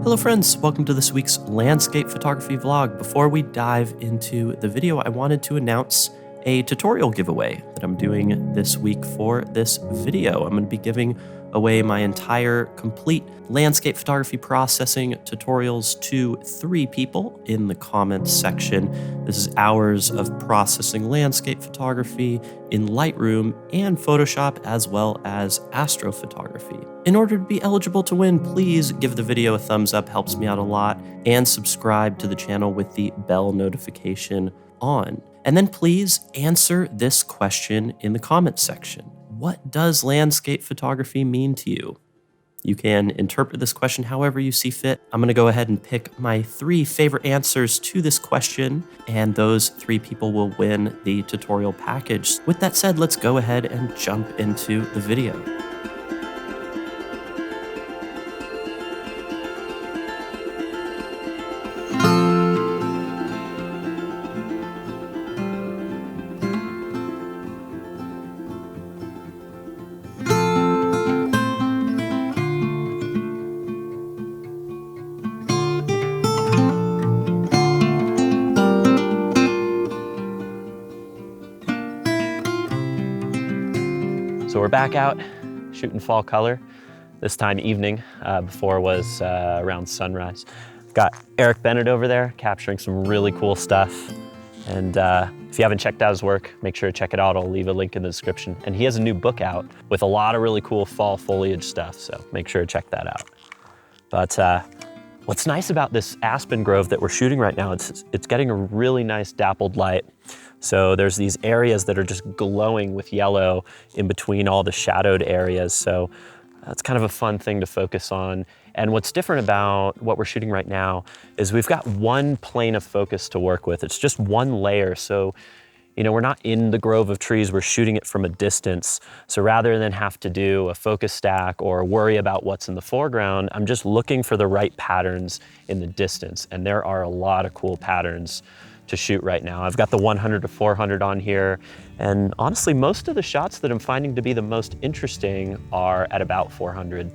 Hello friends, welcome to this week's landscape photography vlog. Before we dive into the video, I wanted to announce a tutorial giveaway that I'm doing this week for this video. I'm going to be giving away my entire complete landscape photography processing tutorials to 3 people in the comments section. This is hours of processing landscape photography in Lightroom and Photoshop, as well as astrophotography. In order to be eligible to win, please give the video a thumbs up, helps me out a lot, and subscribe to the channel with the bell notification on. And then please answer this question in the comments section. What does landscape photography mean to you? You can interpret this question however you see fit. I'm going to go ahead and pick my 3 favorite answers to this question, and those 3 people will win the tutorial package. With that said, let's go ahead and jump into the video. So we're back out shooting fall color, this time evening. Before was around sunrise. Got Eric Bennett over there capturing some really cool stuff. And if you haven't checked out his work, make sure to check it out. I'll leave a link in the description. And he has a new book out with a lot of really cool fall foliage stuff, so make sure to check that out. But what's nice about this aspen grove that we're shooting right now, it's getting a really nice dappled light. So there's these areas that are just glowing with yellow in between all the shadowed areas. So that's kind of a fun thing to focus on. And what's different about what we're shooting right now is we've got one plane of focus to work with. It's just one layer. So, you know, we're not in the grove of trees, we're shooting it from a distance. So rather than have to do a focus stack or worry about what's in the foreground, I'm just looking for the right patterns in the distance. And there are a lot of cool patterns to shoot right now. I've got the 100 to 400 on here. And honestly, most of the shots that I'm finding to be the most interesting are at about 400.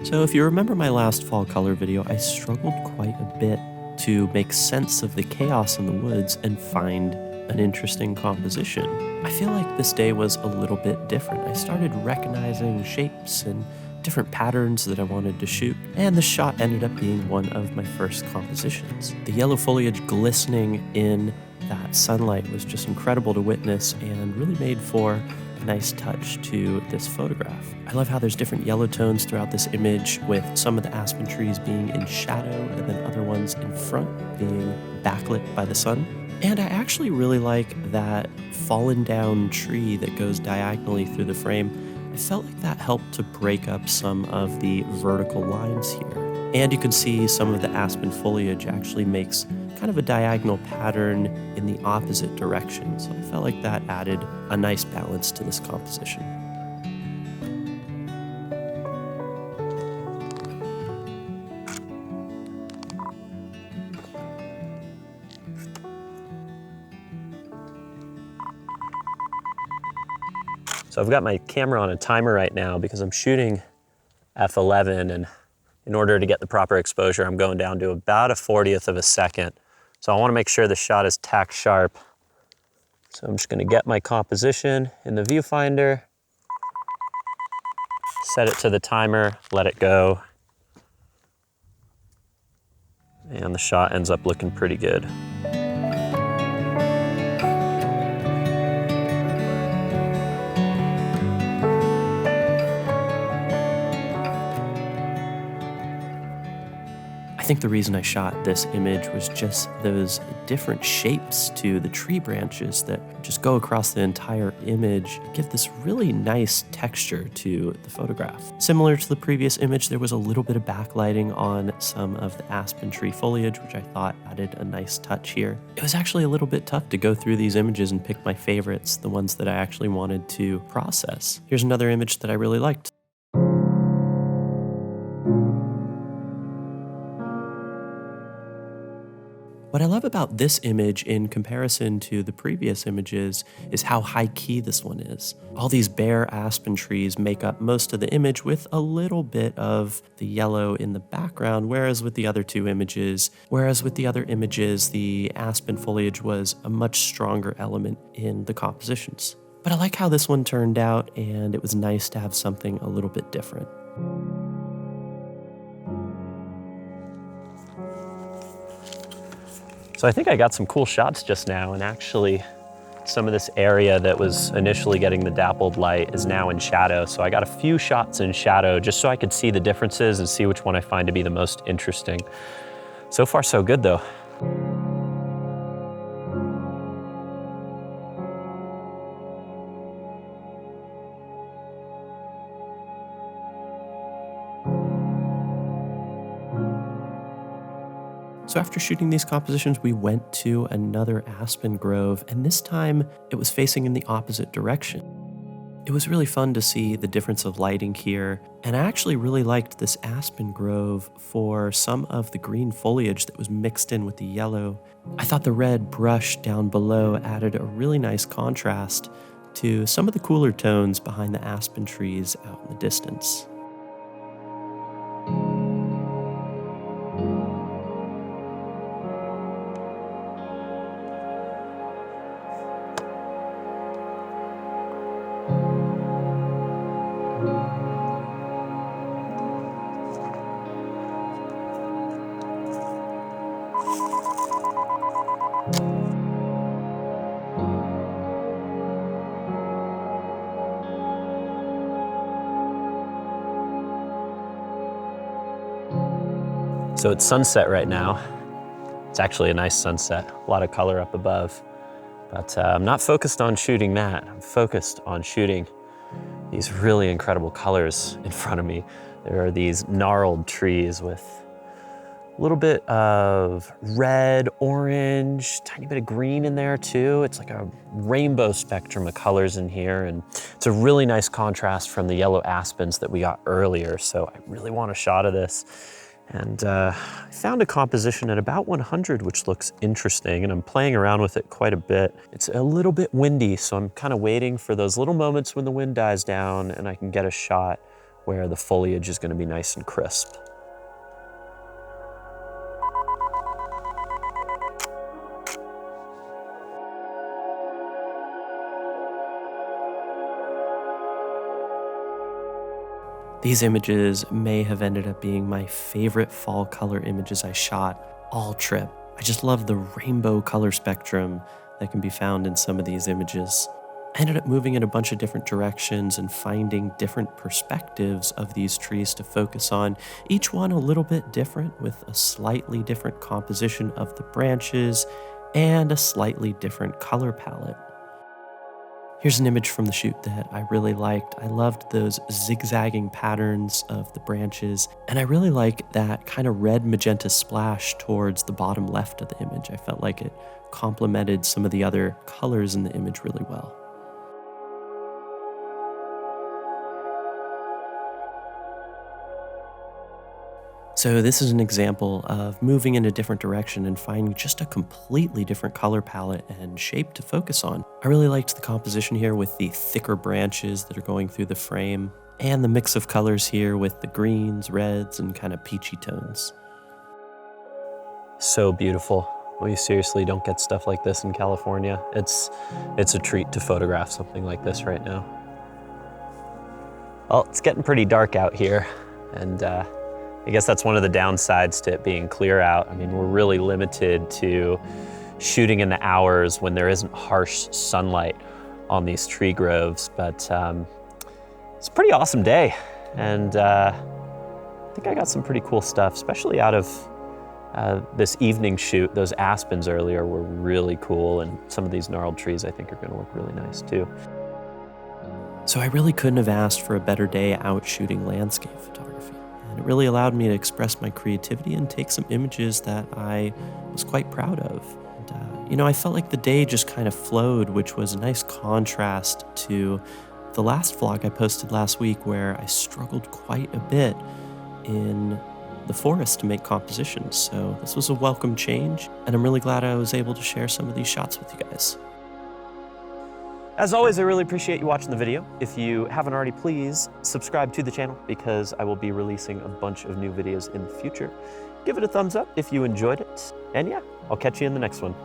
So if you remember my last fall color video, I struggled quite a bit to make sense of the chaos in the woods and find an interesting composition. I feel like this day was a little bit different. I started recognizing shapes and different patterns that I wanted to shoot, and the shot ended up being one of my first compositions. The yellow foliage glistening in that sunlight was just incredible to witness and really made for a nice touch to this photograph. I love how there's different yellow tones throughout this image, with some of the aspen trees being in shadow and then other ones in front being backlit by the sun. And I actually really like that fallen down tree that goes diagonally through the frame. I felt like that helped to break up some of the vertical lines here. And you can see some of the aspen foliage actually makes kind of a diagonal pattern in the opposite direction. So I felt like that added a nice balance to this composition. So I've got my camera on a timer right now because I'm shooting f11, and in order to get the proper exposure, I'm going down to about a 40th of a second. So I want to make sure the shot is tack sharp. So I'm just going to get my composition in the viewfinder, set it to the timer, let it go, and the shot ends up looking pretty good. I think the reason I shot this image was just those different shapes to the tree branches that just go across the entire image, give this really nice texture to the photograph. Similar to the previous image, there was a little bit of backlighting on some of the aspen tree foliage, which I thought added a nice touch here. It was actually a little bit tough to go through these images and pick my favorites, the ones that I actually wanted to process. Here's another image that I really liked. What I love about this image in comparison to the previous images is how high key this one is. All these bare aspen trees make up most of the image with a little bit of the yellow in the background, whereas with the other images, the aspen foliage was a much stronger element in the compositions. But I like how this one turned out, and it was nice to have something a little bit different. So I think I got some cool shots just now, and actually some of this area that was initially getting the dappled light is now in shadow. So I got a few shots in shadow just so I could see the differences and see which one I find to be the most interesting. So far, so good though. So after shooting these compositions, we went to another aspen grove, and this time it was facing in the opposite direction. It was really fun to see the difference of lighting here, and I actually really liked this aspen grove for some of the green foliage that was mixed in with the yellow. I thought the red brush down below added a really nice contrast to some of the cooler tones behind the aspen trees out in the distance. So it's sunset right now. It's actually a nice sunset, a lot of color up above. But I'm not focused on shooting that. I'm focused on shooting these really incredible colors in front of me. There are these gnarled trees with a little bit of red, orange, tiny bit of green in there too. It's like a rainbow spectrum of colors in here, and it's a really nice contrast from the yellow aspens that we got earlier. So I really want a shot of this. And I found a composition at about 100, which looks interesting, and I'm playing around with it quite a bit. It's a little bit windy, so I'm kind of waiting for those little moments when the wind dies down and I can get a shot where the foliage is going to be nice and crisp. These images may have ended up being my favorite fall color images I shot all trip. I just love the rainbow color spectrum that can be found in some of these images. I ended up moving in a bunch of different directions and finding different perspectives of these trees to focus on, each one a little bit different with a slightly different composition of the branches and a slightly different color palette. Here's an image from the shoot that I really liked. I loved those zigzagging patterns of the branches, and I really like that kind of red magenta splash towards the bottom left of the image. I felt like it complemented some of the other colors in the image really well. So this is an example of moving in a different direction and finding just a completely different color palette and shape to focus on. I really liked the composition here with the thicker branches that are going through the frame, and the mix of colors here with the greens, reds, and kind of peachy tones. So beautiful. We seriously don't get stuff like this in California. It's a treat to photograph something like this right now. Well, it's getting pretty dark out here, and I guess that's one of the downsides to it being clear out. I mean, we're really limited to shooting in the hours when there isn't harsh sunlight on these tree groves, but it's a pretty awesome day. And I think I got some pretty cool stuff, especially out of This evening shoot, those aspens earlier were really cool, and some of these gnarled trees I think are gonna look really nice too. So I really couldn't have asked for a better day out shooting landscape photography. And it really allowed me to express my creativity and take some images that I was quite proud of. And, I felt like the day just kind of flowed, which was a nice contrast to the last vlog I posted last week where I struggled quite a bit in the forest to make compositions. So this was a welcome change, and I'm really glad I was able to share some of these shots with you guys. As always, I really appreciate you watching the video. If you haven't already, please subscribe to the channel because I will be releasing a bunch of new videos in the future. Give it a thumbs up if you enjoyed it. And yeah, I'll catch you in the next one.